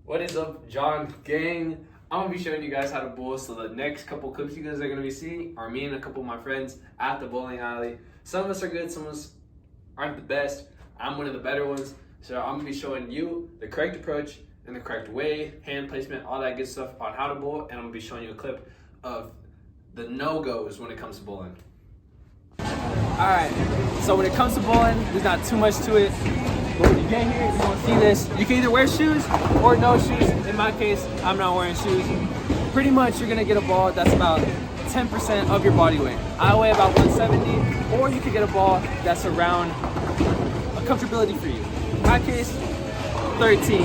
What is up, John gang? I'm gonna be showing you guys how to bowl. So the next couple clips you guys are gonna be seeing are me and a couple of my friends at the bowling alley. Some of us are good, some of us aren't the best. I'm one of the better ones. So I'm gonna be showing you the correct approach and the correct way, hand placement, all that good stuff on how to bowl. And I'm gonna be showing you a clip of the no-goes when it comes to bowling. Alright, so when it comes to bowling, there's not too much to it. But when you get here, you're gonna see this. You can either wear shoes or no shoes. In my case, I'm not wearing shoes. Pretty much, you're gonna get a ball that's about 10% of your body weight. I weigh about 170, or you could get a ball that's around a comfortability for you. In my case, 13.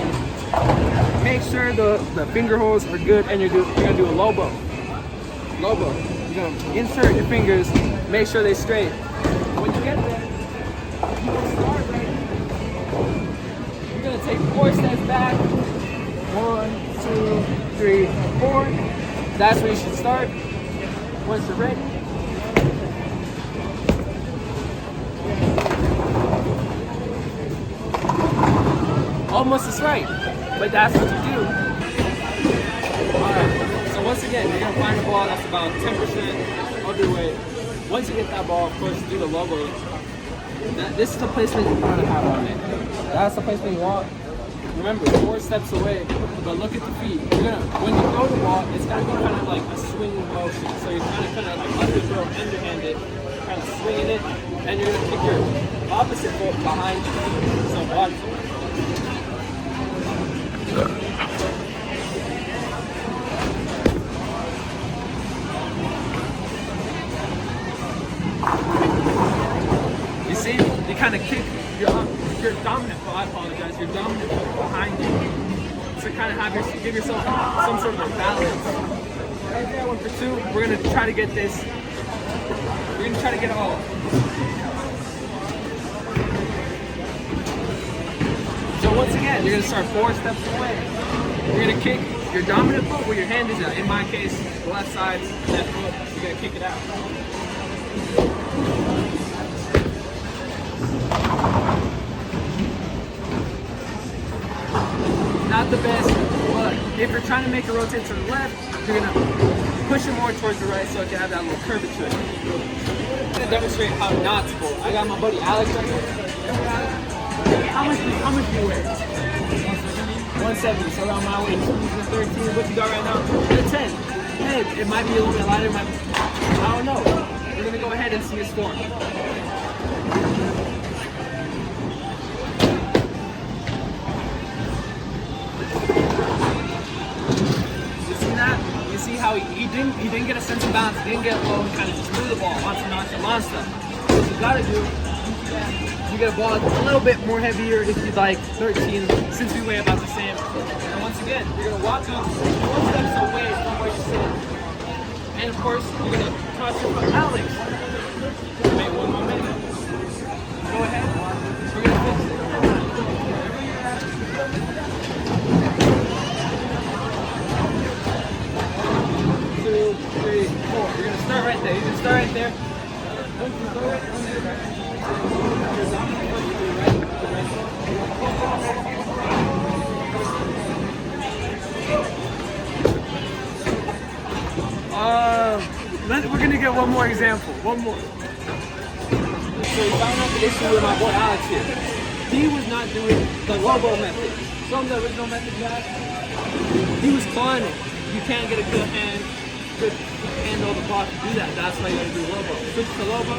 Make sure the finger holes are good, and you're gonna do a low bow. Low bow. You're gonna insert your fingers, make sure they're straight. When you get there, you can start right. You're gonna take 4 steps back. 1, 2, 3, 4. That's where you should start. Once you're ready, almost is right, but that's what you do. Alright. So once again, you're gonna find a ball that's about 10% of your weight. Once you get that ball, of course, do the logo. This is the placement you want to have on it. That's the placement you want. Remember, 4 steps away, but look at the feet. When you throw the ball, it's gonna go kind of like a swing motion. So you're kind of like underthrow, underhanded, kind of swinging it, and you're gonna kick your opposite foot behind you. So watch it. You see, you kind of kick your dominant foot. I apologize. Your dominant foot behind you to kind of give yourself some sort of a balance. Right there, 1 for 2. We're gonna try to get this. We're gonna try to get it all. So once again, you're gonna start 4 steps away. You're gonna kick your dominant foot where your hand is at. In my case, the left side, left foot. You're gonna kick it out. Not the best, but if you're trying to make a rotate to the left, you're gonna push it more towards the right so it can have that little curvature. I'm gonna demonstrate how not to bowl. I got my buddy Alex right here. How much do you weigh? 170, so around my weight. He's 13. What you got right now? 10. Hey, it might be a little bit lighter, I don't know. We're gonna go ahead and see his form. You see how he didn't get a sense of balance, he didn't get low, he kind of just threw the ball onto nonchalant stuff. What you gotta do, you get a ball a little bit more heavier if you'd like, 13, since we weigh about the same. And once again, you're gonna walk up 4 steps away from where you're sitting. And of course, you're gonna toss your foot. Alex, wait 1 more minute. Go ahead, we're gonna fix it. 2, 3, 4. You're gonna start right there. You're gonna start right there. Once you throw it, we're gonna get one more example. One more. So you found out the issue with my boy Alex here. He was not doing the logo method. Show him the original method, guys. He was clawing it. You can't get a good hand over the ball to do that. That's why you gotta do lobo. Switch to lobo.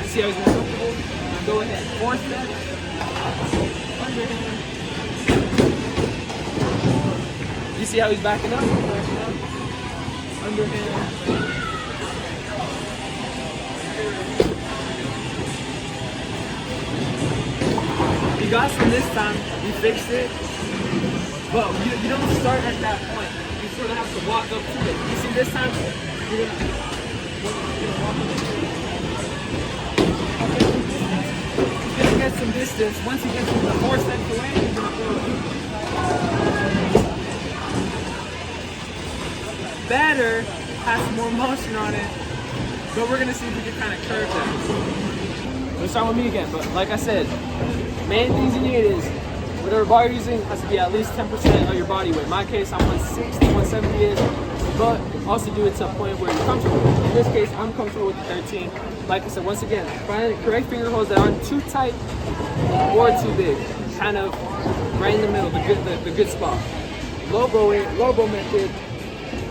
See how he's more comfortable. Now go ahead. 4 steps. Underhand. You see how he's backing up? Underhand. You got some this time. You fixed it. But you don't start at that point. You sort of have to walk up to it. You see this time, you're gonna walk up to it. You're gonna get some distance. Once you get to the 4 steps away, you're gonna throw it. Better has more motion on it, but we're gonna see if we can kind of curve that. Let's start with me again, but like I said, main things you need is Whatever bar you're using has to be at least 10% of your body weight. In my case, I'm 160, 170-ish, but also do it to a point where you're comfortable. In this case, I'm comfortable with the 13. Like I said, once again, find the correct finger holds that aren't too tight or too big. Kind of right in the middle, the good spot. Low bow method.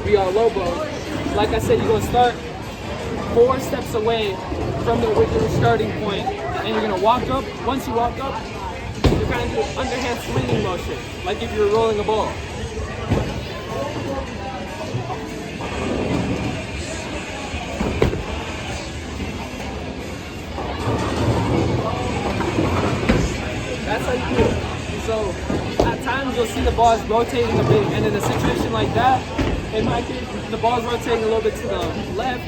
We are low bow. Like I said, you're gonna start 4 steps away from the original starting point, and you're gonna walk up. Once you walk up, you're kind of do an underhand swinging motion, like if you were rolling a ball. That's how you do it. So at times you'll see the balls rotating a bit, and in a situation like that, in my case, the ball's rotating a little bit to the left.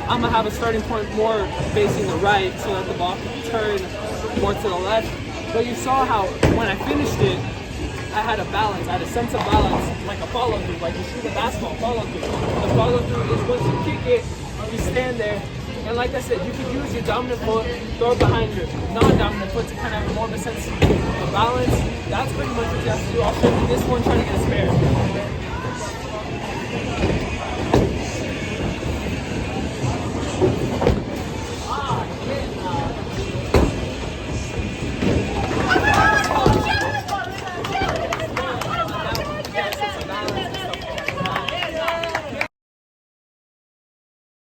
I'm gonna have a starting point more facing the right so that the ball can turn more to the left. But you saw how when I finished it, I had a balance, I had a sense of balance, like a follow through, like you see the basketball follow through. The follow through is once you kick it, you stand there, and like I said, you can use your dominant foot, throw it behind your non-dominant foot to kind of have more of a sense of balance. That's pretty much what you have to do. I'll show you this one trying to get a spare.